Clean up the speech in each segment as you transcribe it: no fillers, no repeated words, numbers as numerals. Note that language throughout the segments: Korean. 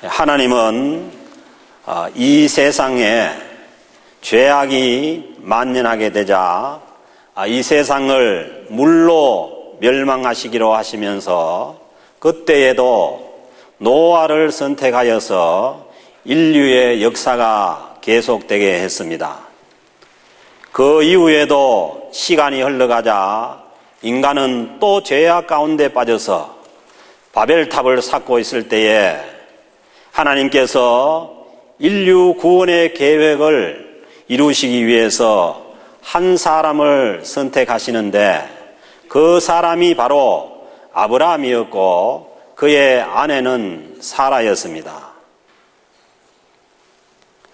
하나님은 이 세상에 죄악이 만연하게 되자 이 세상을 물로 멸망하시기로 하시면서 그때에도 노아를 선택하여서 인류의 역사가 계속되게 했습니다. 그 이후에도 시간이 흘러가자 인간은 또 죄악 가운데 빠져서 바벨탑을 쌓고 있을 때에 하나님께서 인류 구원의 계획을 이루시기 위해서 한 사람을 선택하시는데 그 사람이 바로 아브라함이었고 그의 아내는 사라였습니다.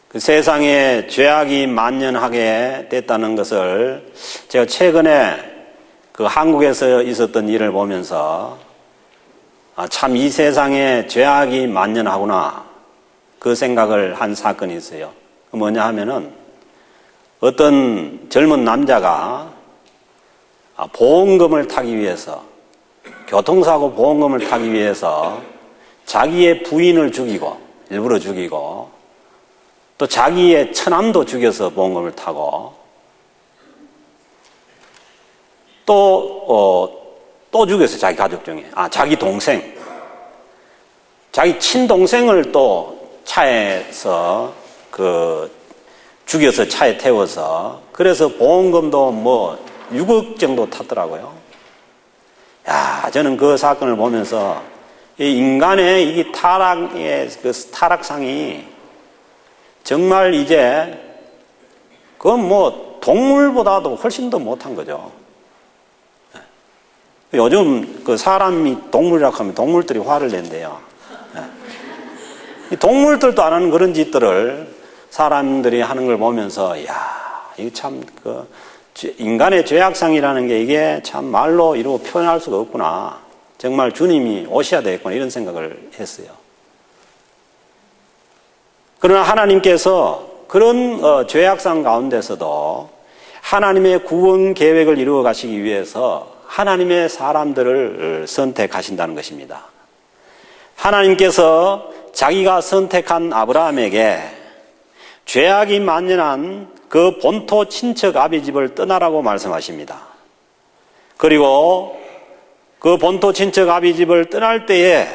그 세상에 죄악이 만연하게 됐다는 것을 제가 최근에 그 한국에서 있었던 일을 보면서 참 이 세상에 죄악이 만연하구나 그 생각을 한 사건이 있어요. 뭐냐 하면은 어떤 젊은 남자가 보험금을 타기 위해서 교통사고 보험금을 타기 위해서 자기의 부인을 죽이고 일부러 죽이고 또 자기의 처남도 죽여서 보험금을 타고 또 죽였어요. 자기 가족 중에. 자기 동생. 자기 친동생을 또 차에서 죽여서 차에 태워서 그래서 보험금도 6억 정도 탔더라고요. 저는 그 사건을 보면서 이 인간의 이 타락의 그 타락상이 정말 이제 그건 동물보다도 훨씬 더 못한 거죠. 요즘 그 사람이 동물이라고 하면 동물들이 화를 낸대요. 동물들도 안 하는 그런 짓들을 사람들이 하는 걸 보면서 이거 참 인간의 죄악상이라는 게 이게 참 말로 이루고 표현할 수가 없구나. 정말 주님이 오셔야 되겠구나 이런 생각을 했어요. 그러나 하나님께서 그런 죄악상 가운데서도 하나님의 구원 계획을 이루어 가시기 위해서 하나님의 사람들을 선택하신다는 것입니다. 하나님께서 자기가 선택한 아브라함에게 죄악이 만연한 그 본토 친척 아비 집을 떠나라고 말씀하십니다. 그리고 그 본토 친척 아비 집을 떠날 때에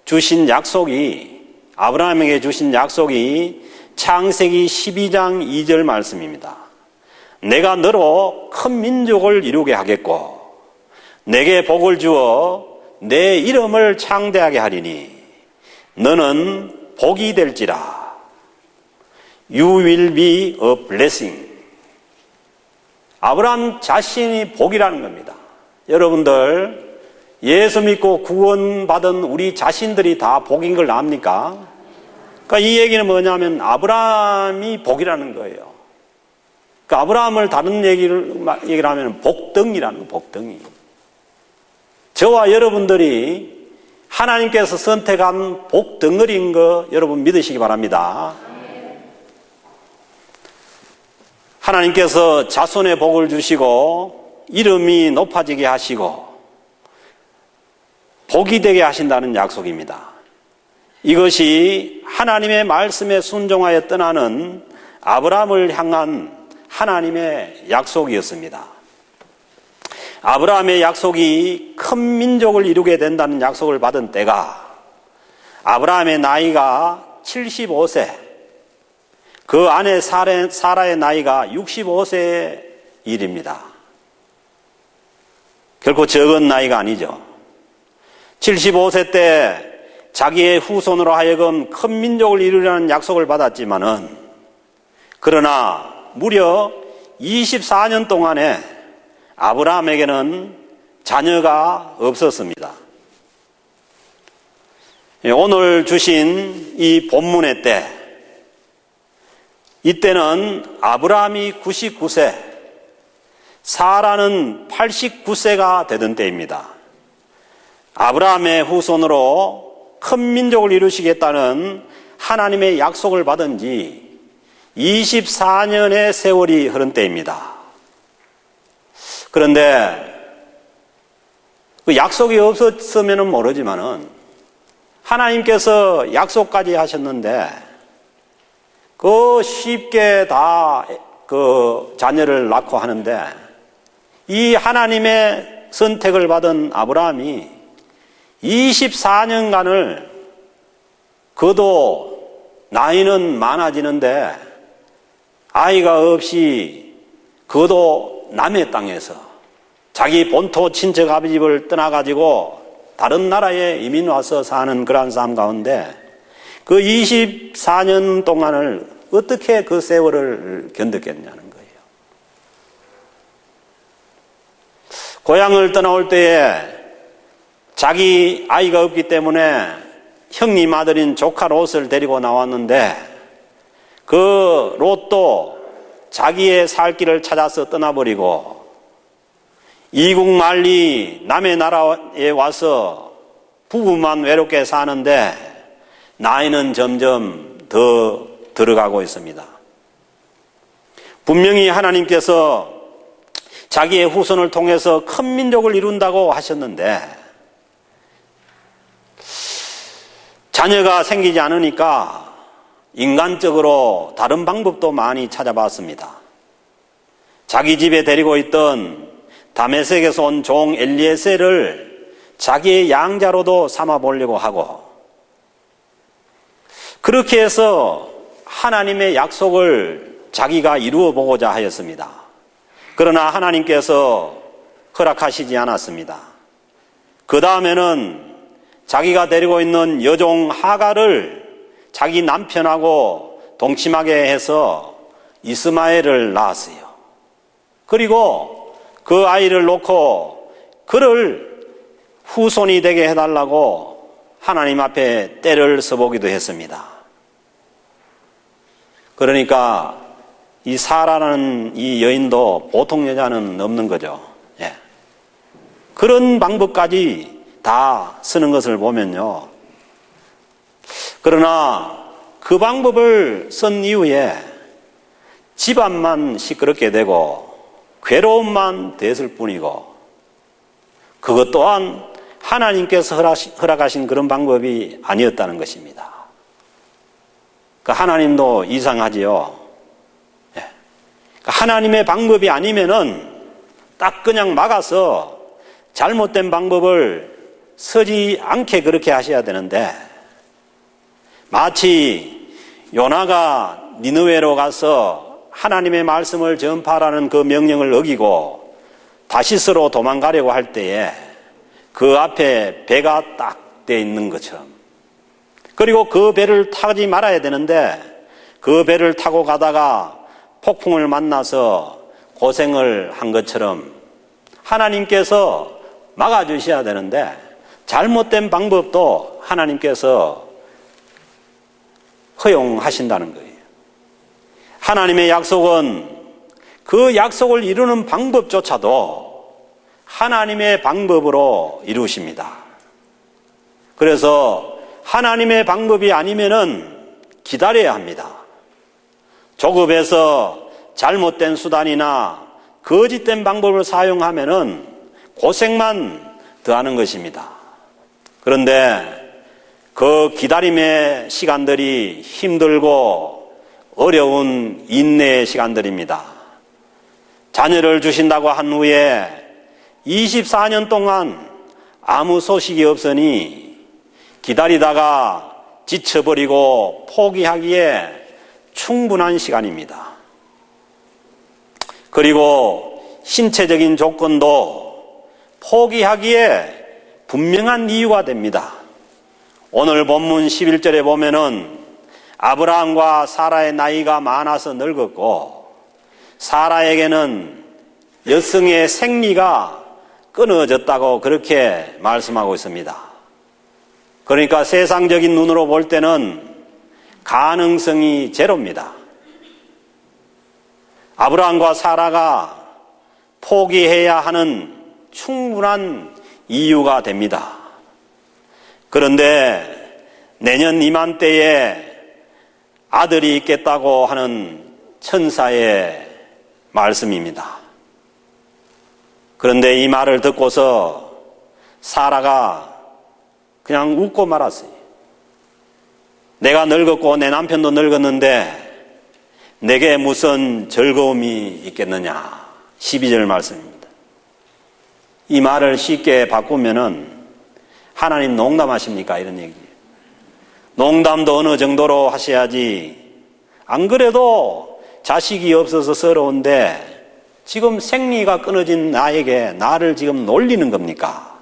주신 약속이 아브라함에게 주신 약속이 창세기 12장 2절 말씀입니다. 내가 너로 큰 민족을 이루게 하겠고 내게 복을 주어 내 이름을 창대하게 하리니 너는 복이 될지라. You will be a blessing. 아브라함 자신이 복이라는 겁니다. 여러분들 예수 믿고 구원받은 우리 자신들이 다 복인 걸 압니까? 그러니까 이 얘기는 뭐냐면 아브라함이 복이라는 거예요. 그러니까 아브라함을 다른 얘기를 하면 복덩이라는 거예요. 복덩이. 저와 여러분들이 하나님께서 선택한 복덩어리인 거 여러분 믿으시기 바랍니다. 하나님께서 자손의 복을 주시고 이름이 높아지게 하시고 복이 되게 하신다는 약속입니다. 이것이 하나님의 말씀에 순종하여 떠나는 아브라함을 향한 하나님의 약속이었습니다. 아브라함의 약속이 큰 민족을 이루게 된다는 약속을 받은 때가 아브라함의 나이가 75세, 그 아내 사라의 나이가 65세의 일입니다. 결코 적은 나이가 아니죠. 75세 때 자기의 후손으로 하여금 큰 민족을 이루려는 약속을 받았지만은 그러나 무려 24년 동안에 아브라함에게는 자녀가 없었습니다. 오늘 주신 이 본문의 때 이때는 아브라함이 99세, 사라는 89세가 되던 때입니다. 아브라함의 후손으로 큰 민족을 이루시겠다는 하나님의 약속을 받은 지 24년의 세월이 흐른 때입니다. 그런데 그 약속이 없었으면 모르지만은 하나님께서 약속까지 하셨는데 쉽게 다 자녀를 낳고 하는데 이 하나님의 선택을 받은 아브라함이 24년간을 그도 나이는 많아지는데 아이가 없이 그도 남의 땅에서 자기 본토 친척 아버지 집을 떠나가지고 다른 나라에 이민 와서 사는 그러한 삶 가운데 그 24년 동안을 어떻게 그 세월을 견뎠겠냐는 거예요. 고향을 떠나올 때에 자기 아이가 없기 때문에 형님 아들인 조카 롯을 데리고 나왔는데 그 롯도 자기의 살 길을 찾아서 떠나버리고 이국만리 남의 나라에 와서 부부만 외롭게 사는데 나이는 점점 더 들어가고 있습니다. 분명히 하나님께서 자기의 후손을 통해서 큰 민족을 이룬다고 하셨는데 자녀가 생기지 않으니까 인간적으로 다른 방법도 많이 찾아봤습니다. 자기 집에 데리고 있던 다메섹에서 온 종 엘리에셀을 자기의 양자로도 삼아 보려고 하고 그렇게 해서 하나님의 약속을 자기가 이루어 보고자 하였습니다. 그러나 하나님께서 허락하시지 않았습니다. 그 다음에는 자기가 데리고 있는 여종 하갈을 자기 남편하고 동침하게 해서 이스마엘을 낳았어요. 그리고 그 아이를 놓고 그를 후손이 되게 해달라고 하나님 앞에 때를 써보기도 했습니다. 그러니까 이 사라라는 이 여인도 보통 여자는 없는 거죠. 예. 그런 방법까지 다 쓰는 것을 보면요. 그러나 그 방법을 쓴 이후에 집안만 시끄럽게 되고 괴로움만 됐을 뿐이고 그것 또한 하나님께서 허락하신 그런 방법이 아니었다는 것입니다. 그 하나님도 이상하지요. 예. 하나님의 방법이 아니면은 딱 그냥 막아서 잘못된 방법을 서지 않게 그렇게 하셔야 되는데 마치 요나가 니느웨로 가서 하나님의 말씀을 전파하라는 그 명령을 어기고 다시스로 도망가려고 할 때에 그 앞에 배가 딱 돼 있는 것처럼 그리고 그 배를 타지 말아야 되는데 그 배를 타고 가다가 폭풍을 만나서 고생을 한 것처럼 하나님께서 막아주셔야 되는데 잘못된 방법도 하나님께서 허용하신다는 거예요. 하나님의 약속은 그 약속을 이루는 방법조차도 하나님의 방법으로 이루십니다. 그래서 하나님의 방법이 아니면은 기다려야 합니다. 조급해서 잘못된 수단이나 거짓된 방법을 사용하면은 고생만 더하는 것입니다. 그런데 그 기다림의 시간들이 힘들고 어려운 인내의 시간들입니다. 자녀를 주신다고 한 후에 24년 동안 아무 소식이 없으니 기다리다가 지쳐버리고 포기하기에 충분한 시간입니다. 그리고 신체적인 조건도 포기하기에 분명한 이유가 됩니다. 오늘 본문 11절에 보면은 아브라함과 사라의 나이가 많아서 늙었고 사라에게는 여성의 생리가 끊어졌다고 그렇게 말씀하고 있습니다. 그러니까 세상적인 눈으로 볼 때는 가능성이 제로입니다. 아브라함과 사라가 포기해야 하는 충분한 이유가 됩니다. 그런데 내년 이맘때에 아들이 있겠다고 하는 천사의 말씀입니다. 그런데 이 말을 듣고서 사라가 그냥 웃고 말았어요. 내가 늙었고 내 남편도 늙었는데 내게 무슨 즐거움이 있겠느냐. 12절 말씀입니다. 이 말을 쉽게 바꾸면은 하나님 농담하십니까? 이런 얘기예요. 농담도 어느 정도로 하셔야지. 안 그래도 자식이 없어서 서러운데 지금 생리가 끊어진 나에게 나를 지금 놀리는 겁니까?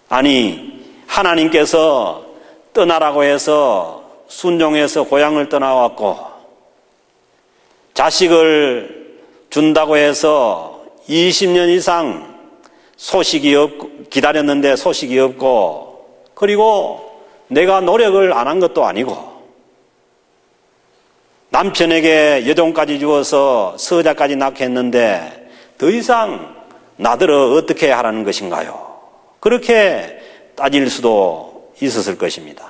아니, 하나님께서 떠나라고 해서 순종해서 고향을 떠나왔고 자식을 준다고 해서 20년 이상 기다렸는데 소식이 없고, 그리고 내가 노력을 안 한 것도 아니고 남편에게 여종까지 주어서 서자까지 낳게 했는데 더 이상 나더러 어떻게 하라는 것인가요? 그렇게 따질 수도 있었을 것입니다.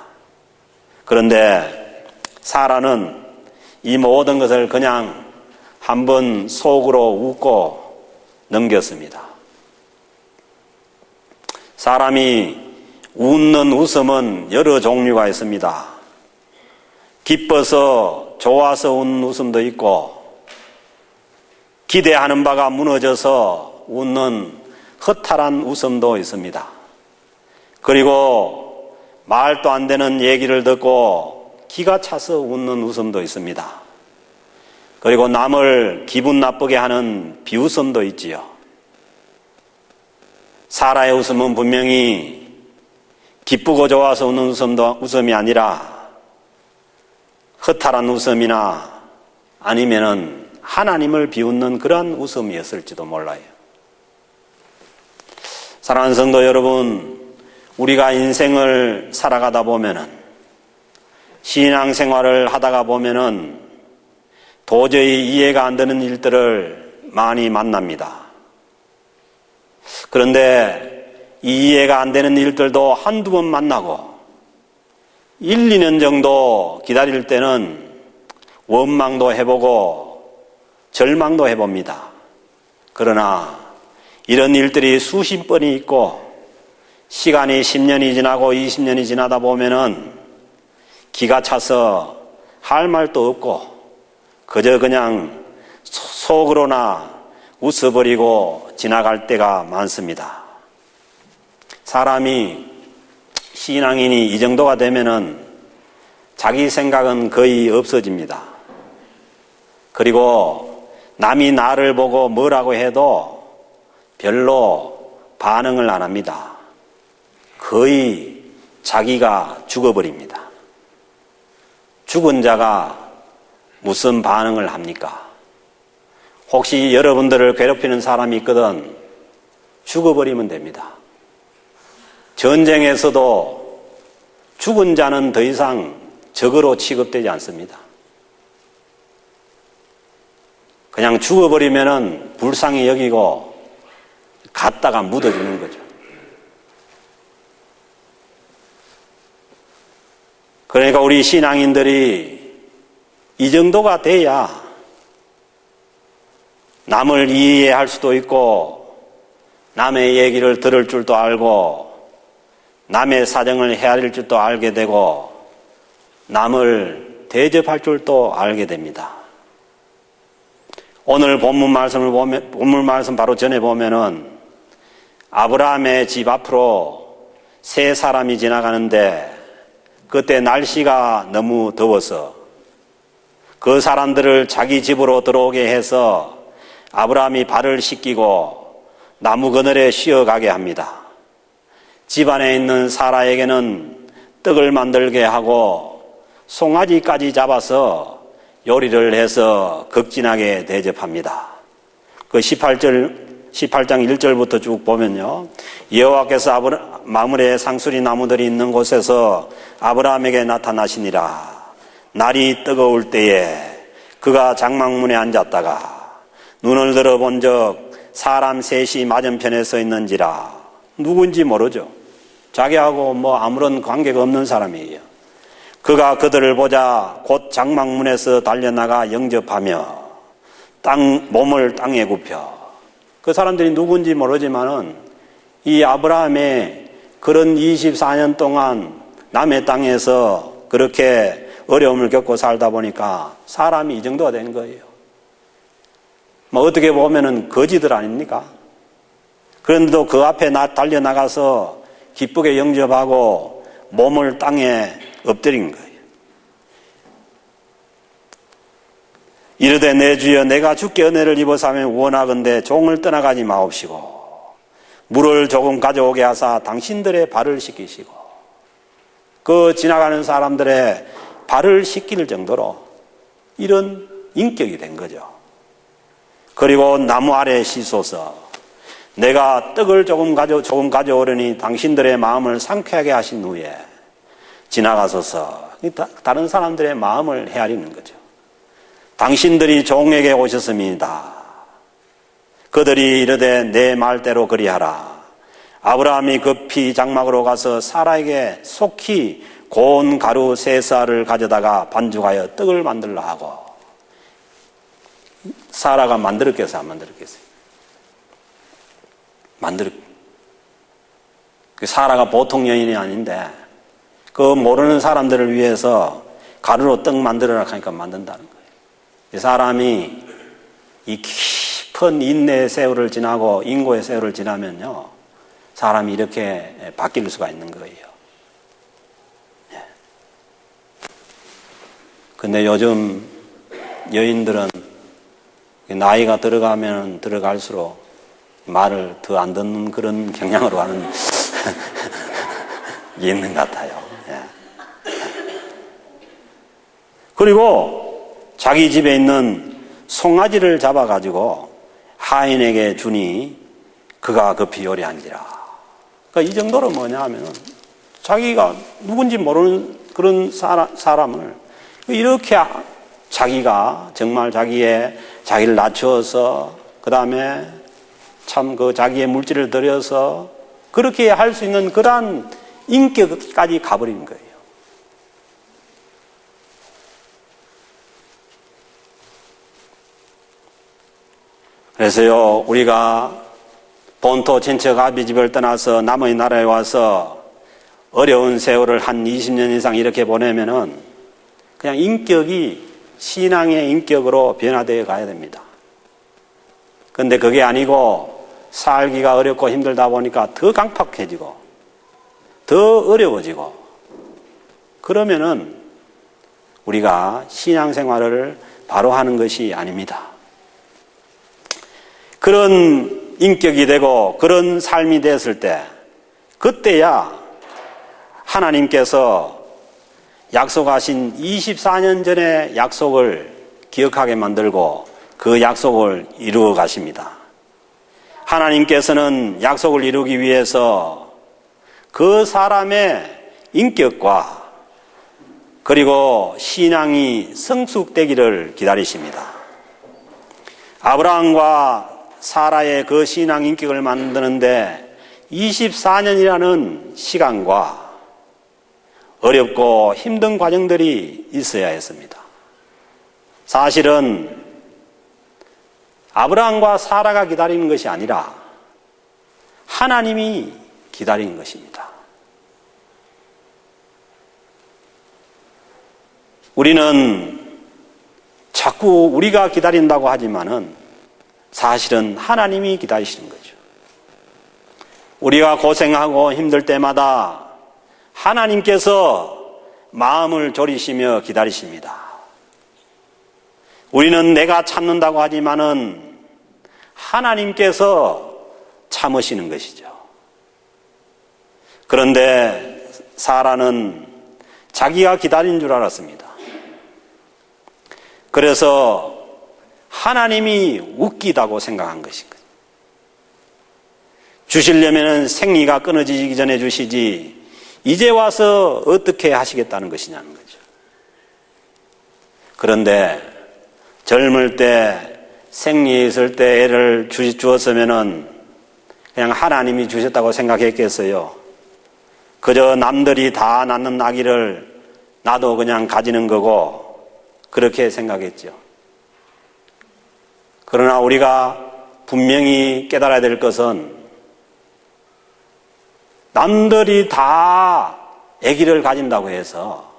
그런데 사라는 이 모든 것을 그냥 한번 속으로 웃고 넘겼습니다. 사람이 웃는 웃음은 여러 종류가 있습니다. 기뻐서 좋아서 웃는 웃음도 있고, 기대하는 바가 무너져서 웃는 허탈한 웃음도 있습니다. 그리고 말도 안 되는 얘기를 듣고 기가 차서 웃는 웃음도 있습니다. 그리고 남을 기분 나쁘게 하는 비웃음도 있지요. 사라의 웃음은 분명히 기쁘고 좋아서 웃는 웃음이 아니라 허탈한 웃음이나 아니면은 하나님을 비웃는 그런 웃음이었을지도 몰라요. 사랑하는 성도 여러분, 우리가 인생을 살아가다 보면은, 신앙생활을 하다가 보면은 도저히 이해가 안 되는 일들을 많이 만납니다. 그런데 이 이해가 안 되는 일들도 한두 번 만나고 1, 2년 정도 기다릴 때는 원망도 해보고 절망도 해봅니다. 그러나 이런 일들이 수십 번이 있고 시간이 10년이 지나고 20년이 지나다 보면은 기가 차서 할 말도 없고 그저 그냥 속으로나 웃어버리고 지나갈 때가 많습니다. 사람이 신앙인이 이 정도가 되면은 자기 생각은 거의 없어집니다. 그리고 남이 나를 보고 뭐라고 해도 별로 반응을 안 합니다. 거의 자기가 죽어버립니다. 죽은 자가 무슨 반응을 합니까? 혹시 여러분들을 괴롭히는 사람이 있거든 죽어버리면 됩니다. 전쟁에서도 죽은 자는 더 이상 적으로 취급되지 않습니다. 그냥 죽어버리면은 불쌍히 여기고 갖다가 묻어주는 거죠. 그러니까 우리 신앙인들이 이 정도가 돼야 남을 이해할 수도 있고 남의 얘기를 들을 줄도 알고 남의 사정을 헤아릴 줄도 알게 되고 남을 대접할 줄도 알게 됩니다. 오늘 본문 말씀 바로 전에 보면은 아브라함의 집 앞으로 세 사람이 지나가는데 그때 날씨가 너무 더워서 그 사람들을 자기 집으로 들어오게 해서 아브라함이 발을 씻기고 나무 그늘에 쉬어가게 합니다. 집안에 있는 사라에게는 떡을 만들게 하고 송아지까지 잡아서 요리를 해서 극진하게 대접합니다. 그 18장 1절부터 쭉 보면요. 여호와께서 마므레 상수리 나무들이 있는 곳에서 아브라함에게 나타나시니라. 날이 뜨거울 때에 그가 장막문에 앉았다가 눈을 들어 본적 사람 셋이 맞은편에 서 있는지라. 누군지 모르죠. 자기하고 아무런 관계가 없는 사람이에요. 그가 그들을 보자 곧 장막문에서 달려나가 영접하며 몸을 땅에 굽혀. 그 사람들이 누군지 모르지만은 이 아브라함의 그런 24년 동안 남의 땅에서 그렇게 어려움을 겪고 살다 보니까 사람이 이 정도가 된 거예요. 뭐 어떻게 보면은 거지들 아닙니까? 그런데도 그 앞에 달려나가서 기쁘게 영접하고 몸을 땅에 엎드린 거예요. 이르되 내 주여 내가 주께 은혜를 입어서 하면 원하건대 종을 떠나가지 마옵시고 물을 조금 가져오게 하사 당신들의 발을 씻기시고 그 지나가는 사람들의 발을 씻길 정도로 이런 인격이 된 거죠. 그리고 나무 아래 씻소서 내가 떡을 조금 가져오려니 당신들의 마음을 상쾌하게 하신 후에 지나가소서. 다른 사람들의 마음을 헤아리는 거죠. 당신들이 종에게 오셨습니다. 그들이 이르되 내 말대로 그리하라. 아브라함이 급히 장막으로 가서 사라에게 속히 고운 가루 세 쌀을 가져다가 반죽하여 떡을 만들라 하고. 사라가 만들었겠어요? 안 만들었겠어요? 사라가 보통 여인이 아닌데 그 모르는 사람들을 위해서 가루로 떡 만들어라 하니까 만든다는 거예요. 이 사람이 이 깊은 인내의 세월을 지나고 인고의 세월을 지나면요 사람이 이렇게 바뀔 수가 있는 거예요. 근데 요즘 여인들은 나이가 들어가면 들어갈수록 말을 더 안 듣는 그런 경향으로 하는 게 있는 것 같아요. 그리고 자기 집에 있는 송아지를 잡아가지고 하인에게 주니 그가 급히 요리한지라. 그러니까 이 정도로 뭐냐 하면 자기가 누군지 모르는 그런 사람을 이렇게 자기가 정말 자기를 낮추어서 그 다음에 참 그 자기의 물질을 들여서 그렇게 할 수 있는 그러한 인격까지 가버린 거예요. 그래서요, 우리가 본토 친척 아비 집을 떠나서 남의 나라에 와서 어려운 세월을 한 20년 이상 이렇게 보내면은 그냥 인격이 신앙의 인격으로 변화되어 가야 됩니다. 그런데 그게 아니고 살기가 어렵고 힘들다 보니까 더 강팍해지고 더 어려워지고 그러면은 우리가 신앙생활을 바로 하는 것이 아닙니다. 그런 인격이 되고 그런 삶이 됐을 때 그때야 하나님께서 약속하신 24년 전의 약속을 기억하게 만들고 그 약속을 이루어 가십니다. 하나님께서는 약속을 이루기 위해서 그 사람의 인격과 그리고 신앙이 성숙되기를 기다리십니다. 아브라함과 사라의 그 신앙 인격을 만드는데 24년이라는 시간과 어렵고 힘든 과정들이 있어야 했습니다. 사실은 아브라함과 사라가 기다리는 것이 아니라 하나님이 기다리는 것입니다. 우리는 자꾸 우리가 기다린다고 하지만은 사실은 하나님이 기다리시는 거죠. 우리가 고생하고 힘들 때마다 하나님께서 마음을 졸이시며 기다리십니다. 우리는 내가 참는다고 하지만은 하나님께서 참으시는 것이죠. 그런데 사라는 자기가 기다린 줄 알았습니다. 그래서 하나님이 웃기다고 생각한 것인 거죠. 주시려면 생리가 끊어지기 전에 주시지 이제 와서 어떻게 하시겠다는 것이냐는 거죠. 그런데 젊을 때 생리에 있을 때 애를 주었으면은 그냥 하나님이 주셨다고 생각했겠어요. 그저 남들이 다 낳는 아기를 나도 그냥 가지는 거고 그렇게 생각했죠. 그러나 우리가 분명히 깨달아야 될 것은 남들이 다 아기를 가진다고 해서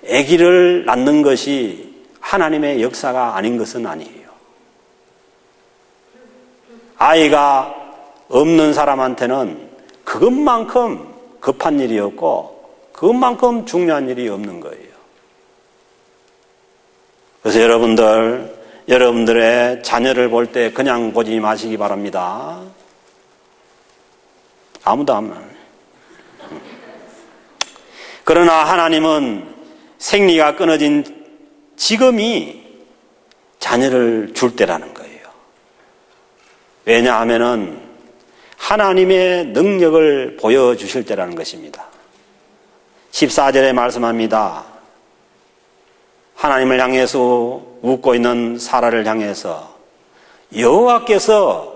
아기를 낳는 것이 하나님의 역사가 아닌 것은 아니에요. 아이가 없는 사람한테는 그것만큼 급한 일이 없고 그것만큼 중요한 일이 없는 거예요. 그래서 여러분들의 자녀를 볼 때 그냥 보지 마시기 바랍니다. 아무도 안 말해요. 그러나 하나님은 생리가 끊어진 지금이 자녀를 줄 때라는 거예요. 왜냐하면은 하나님의 능력을 보여주실 때라는 것입니다. 14절에 말씀합니다. 하나님을 향해서 웃고 있는 사라를 향해서 여호와께서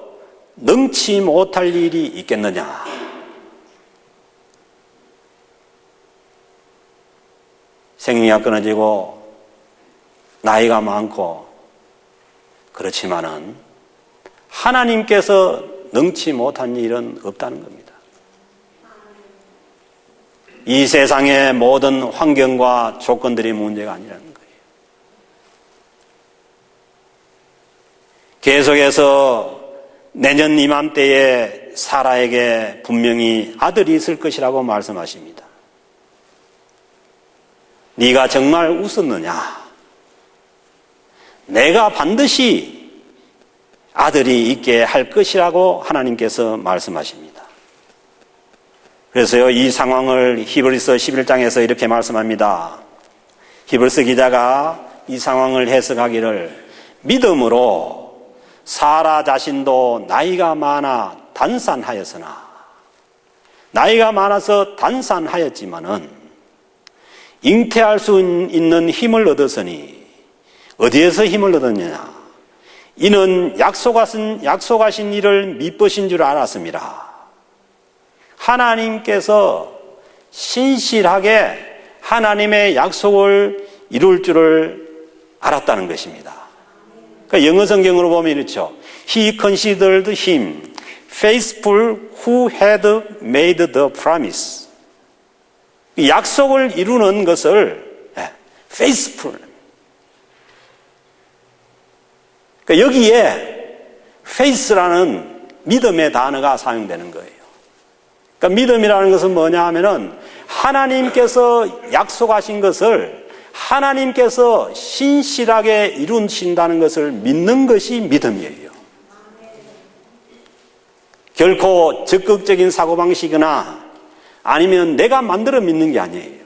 능치 못할 일이 있겠느냐. 생리가 끊어지고 나이가 많고 그렇지만은 하나님께서 능치 못한 일은 없다는 겁니다. 이 세상의 모든 환경과 조건들이 문제가 아니라는 거예요. 계속해서 내년 이맘때에 사라에게 분명히 아들이 있을 것이라고 말씀하십니다. 네가 정말 웃었느냐? 내가 반드시 아들이 있게 할 것이라고 하나님께서 말씀하십니다. 그래서요, 이 상황을 히브리서 11장에서 이렇게 말씀합니다. 히브리서 기자가 이 상황을 해석하기를 믿음으로 사라 자신도 나이가 많아 단산하였으나, 나이가 많아서 단산하였지만은 잉태할 수 있는 힘을 얻었으니, 어디에서 힘을 얻었느냐? 이는 약속하신 일을 미쁘신 줄 알았습니다. 하나님께서 신실하게 하나님의 약속을 이룰 줄을 알았다는 것입니다. 그러니까 영어 성경으로 보면 이렇죠. He considered him faithful who had made the promise. 약속을 이루는 것을 faithful. 그러니까 여기에 faith라는 믿음의 단어가 사용되는 거예요. 그러니까 믿음이라는 것은 뭐냐 하면은 하나님께서 약속하신 것을 하나님께서 신실하게 이루신다는 것을 믿는 것이 믿음이에요. 결코 적극적인 사고방식이나 아니면 내가 만들어 믿는 게 아니에요.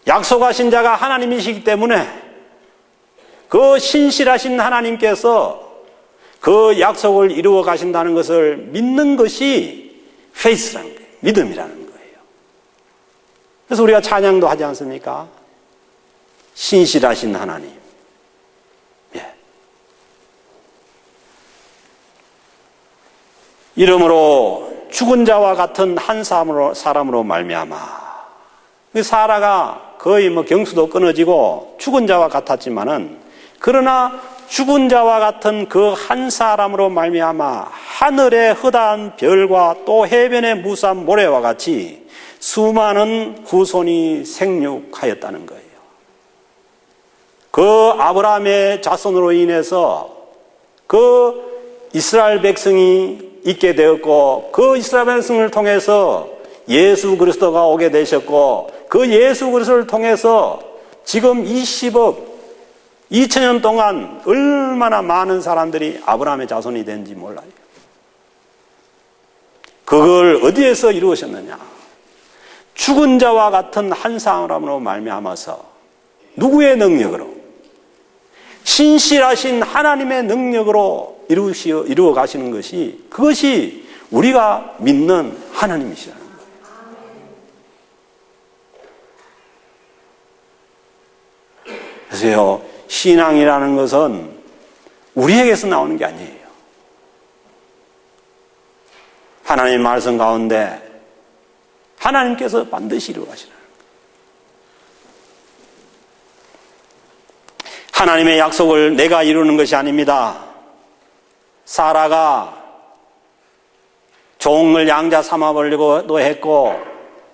약속하신 자가 하나님이시기 때문에 그 신실하신 하나님께서 그 약속을 이루어 가신다는 것을 믿는 것이 faith라는 거예요. 믿음이라는 거예요. 그래서 우리가 찬양도 하지 않습니까? 신실하신 하나님. 예. 이러므로 죽은 자와 같은 한 사람으로 말미암아. 사라가 거의 경수도 끊어지고 죽은 자와 같았지만은, 그러나 죽은 자와 같은 그 한 사람으로 말미암아 하늘의 허다한 별과 또 해변의 무수한 모래와 같이 수많은 후손이 생육하였다는 거예요. 그 아브라함의 자손으로 인해서 그 이스라엘 백성이 있게 되었고, 그 이스라엘 백성을 통해서 예수 그리스도가 오게 되셨고, 그 예수 그리스도를 통해서 지금 2000년 동안 얼마나 많은 사람들이 아브라함의 자손이 된지 몰라요. 그걸 어디에서 이루셨느냐? 죽은 자와 같은 한 사람으로 말미암아서, 누구의 능력으로? 신실하신 하나님의 능력으로 이루어 가시는 것이, 그것이 우리가 믿는 하나님이시라는 거예요. 그래서요, 신앙이라는 것은 우리에게서 나오는 게 아니에요. 하나님의 말씀 가운데 하나님께서 반드시 이루어가시라는 거예요. 하나님의 약속을 내가 이루는 것이 아닙니다. 사라가 종을 양자 삼아보려고도 했고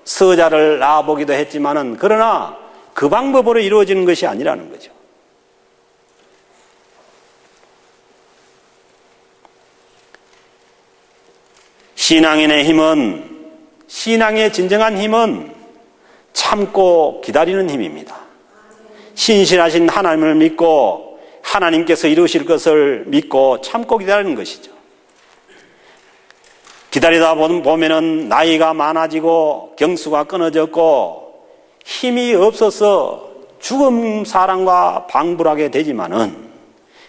서자를 낳아보기도 했지만은 그러나 그 방법으로 이루어지는 것이 아니라는 거죠. 신앙인의 힘은, 신앙의 진정한 힘은 참고 기다리는 힘입니다. 신실하신 하나님을 믿고 하나님께서 이루실 것을 믿고 참고 기다리는 것이죠. 기다리다 보면은 나이가 많아지고 경수가 끊어졌고 힘이 없어서 죽음 사랑과 방불하게 되지만은,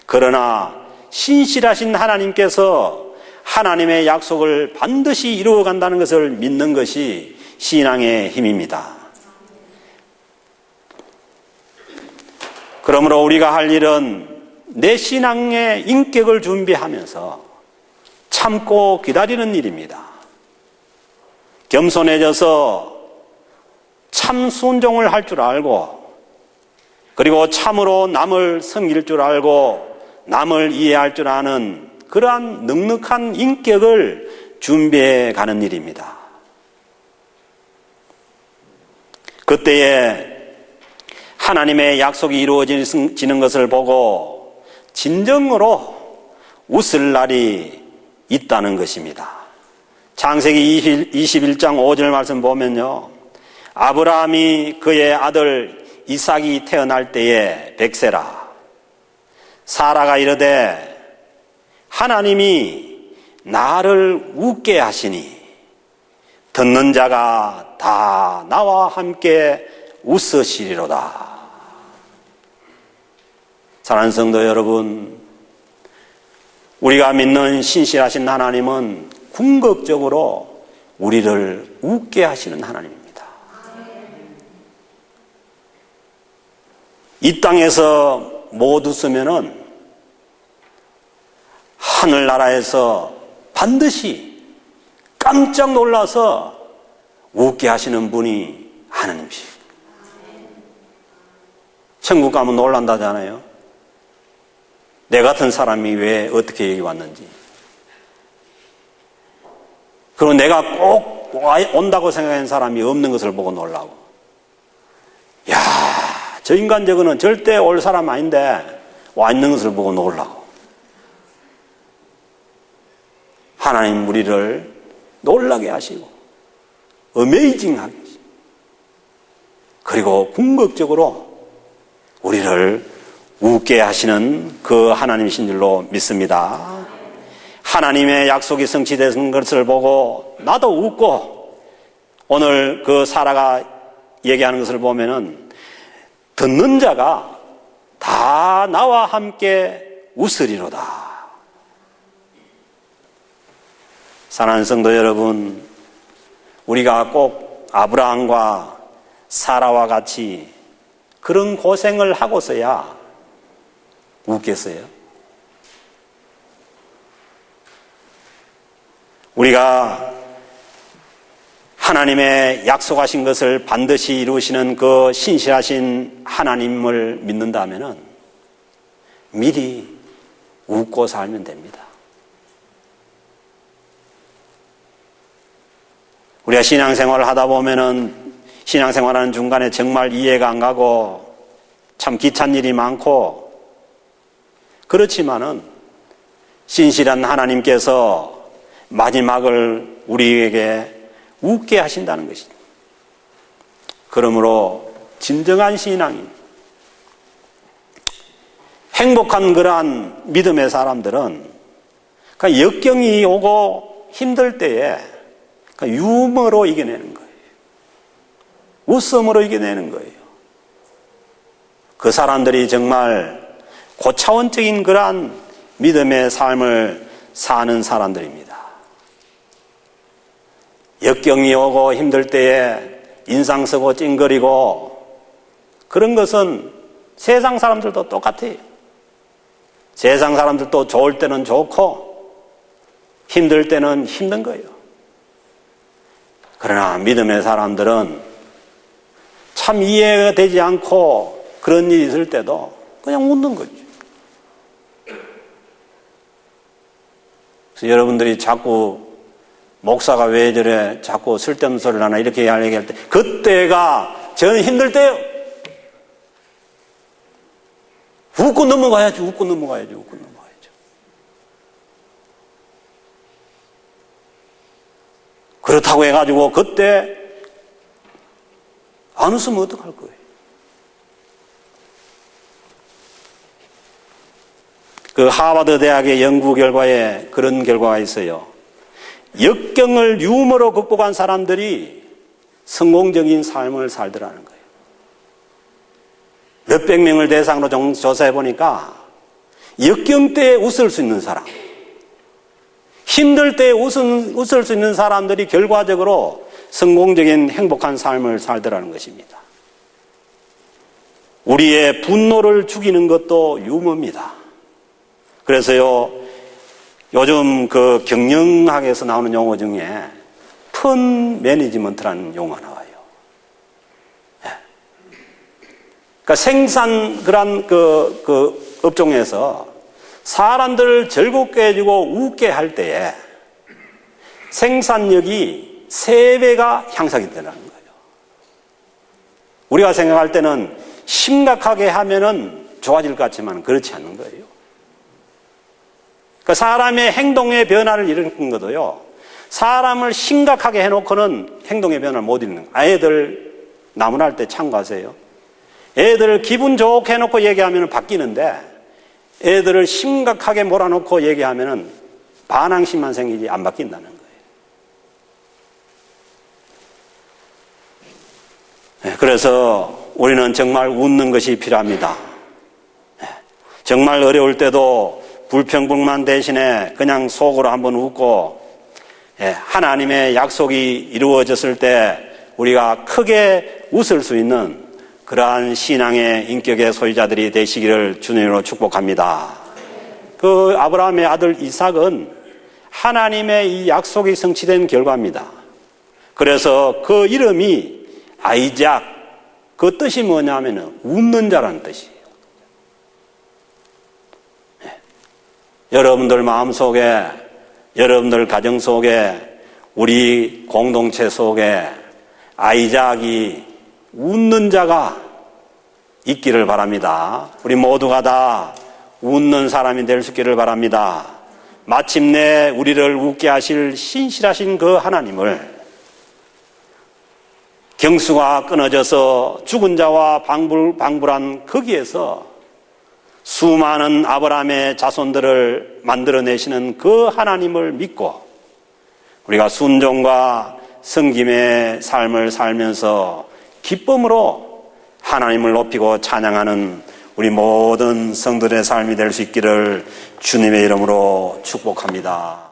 그러나 신실하신 하나님께서 하나님의 약속을 반드시 이루어 간다는 것을 믿는 것이 신앙의 힘입니다. 그러므로 우리가 할 일은 내 신앙의 인격을 준비하면서 참고 기다리는 일입니다. 겸손해져서 참 순종을 할 줄 알고, 그리고 참으로 남을 섬길 줄 알고 남을 이해할 줄 아는 그러한 넉넉한 인격을 준비해 가는 일입니다. 그때에 하나님의 약속이 이루어지는 것을 보고 진정으로 웃을 날이 있다는 것입니다. 창세기 21장 5절 말씀 보면요, 아브라함이 그의 아들 이삭이 태어날 때에 백세라. 사라가 이르되 하나님이 나를 웃게 하시니 듣는 자가 다 나와 함께 웃으시리로다. 사랑하는 성도 여러분, 우리가 믿는 신실하신 하나님은 궁극적으로 우리를 웃게 하시는 하나님입니다. 이 땅에서 못 웃으면은 하늘나라에서 반드시 깜짝 놀라서 웃게 하시는 분이 하나님이시죠. 천국 가면 놀란다잖아요. 내 같은 사람이 왜 어떻게 여기 왔는지. 그리고 내가 꼭 온다고 생각하는 사람이 없는 것을 보고 놀라고. 야, 저 인간 저거는 절대 올 사람 아닌데 와 있는 것을 보고 놀라고. 하나님 우리를 놀라게 하시고 어메이징하게 하시고, 그리고 궁극적으로 우리를 웃게 하시는 그 하나님이신 줄로 믿습니다. 하나님의 약속이 성취된 것을 보고 나도 웃고, 오늘 그 사라가 얘기하는 것을 보면은 듣는 자가 다 나와 함께 웃으리로다. 사랑하는 성도 여러분, 우리가 꼭 아브라함과 사라와 같이 그런 고생을 하고서야 웃겠어요? 우리가 하나님의 약속하신 것을 반드시 이루시는 그 신실하신 하나님을 믿는다면은 미리 웃고 살면 됩니다. 우리가 신앙생활을 하다 보면은 신앙생활하는 중간에 정말 이해가 안 가고 참 귀찮은 일이 많고, 그렇지만은 신실한 하나님께서 마지막을 우리에게 웃게 하신다는 것입니다. 그러므로 진정한 신앙인, 행복한 그러한 믿음의 사람들은 그러니까 역경이 오고 힘들 때에 그러니까 유머로 이겨내는 거예요. 웃음으로 이겨내는 거예요. 그 사람들이 정말 고차원적인 그러한 믿음의 삶을 사는 사람들입니다. 역경이 오고 힘들 때에 인상 쓰고 찡그리고 그런 것은 세상 사람들도 똑같아요. 세상 사람들도 좋을 때는 좋고 힘들 때는 힘든 거예요. 그러나 믿음의 사람들은 참 이해가 되지 않고 그런 일이 있을 때도 그냥 웃는 거죠. 그래서 여러분들이 자꾸 목사가 왜 저래 자꾸 쓸데없는 소리를 하나 이렇게 얘기할 때 그때가 저는 힘들 때요. 웃고 넘어가야지. 그렇다고 해가지고 그때 안 웃으면 어떡할 거예요? 그 하버드 대학의 연구 결과에 그런 결과가 있어요. 역경을 유머로 극복한 사람들이 성공적인 삶을 살더라는 거예요. 몇백 명을 대상으로 조사해 보니까 역경 때 웃을 수 있는 사람, 힘들 때 웃을 수 있는 사람들이 결과적으로 성공적인 행복한 삶을 살더라는 것입니다. 우리의 분노를 죽이는 것도 유머입니다. 그래서요, 요즘 그 경영학에서 나오는 용어 중에 펀 매니지먼트라는 용어가 나와요. 그러니까 생산 그 업종에서 사람들을 즐겁게 해주고 웃게 할 때에 생산력이 3배가 향상이 되는 거예요. 우리가 생각할 때는 심각하게 하면은 좋아질 것 같지만 그렇지 않는 거예요. 그러니까 사람의 행동의 변화를 일으키는 것도요, 사람을 심각하게 해놓고는 행동의 변화를 못 일으키는 거예요. 애들 나무날 때 참고하세요. 애들을 기분 좋게 해놓고 얘기하면 바뀌는데 애들을 심각하게 몰아놓고 얘기하면 반항심만 생기지 안 바뀐다는 거예요. 그래서 우리는 정말 웃는 것이 필요합니다. 정말 어려울 때도 불평불만 대신에 그냥 속으로 한번 웃고 하나님의 약속이 이루어졌을 때 우리가 크게 웃을 수 있는 그러한 신앙의 인격의 소유자들이 되시기를 주님으로 축복합니다. 그 아브라함의 아들 이삭은 하나님의 이 약속이 성취된 결과입니다. 그래서 그 이름이 아이작, 그 뜻이 뭐냐면 웃는 자라는 뜻이에요. 여러분들 마음속에, 여러분들 가정 속에, 우리 공동체 속에 아이작이 웃는 자가 있기를 바랍니다. 우리 모두가 다 웃는 사람이 될 수 있기를 바랍니다. 마침내 우리를 웃게 하실 신실하신 그 하나님을 경수가 끊어져서 죽은 자와 방불한 거기에서 수많은 아브라함의 자손들을 만들어내시는 그 하나님을 믿고 우리가 순종과 섬김의 삶을 살면서 기쁨으로 하나님을 높이고 찬양하는 우리 모든 성도들의 삶이 될 수 있기를 주님의 이름으로 축복합니다.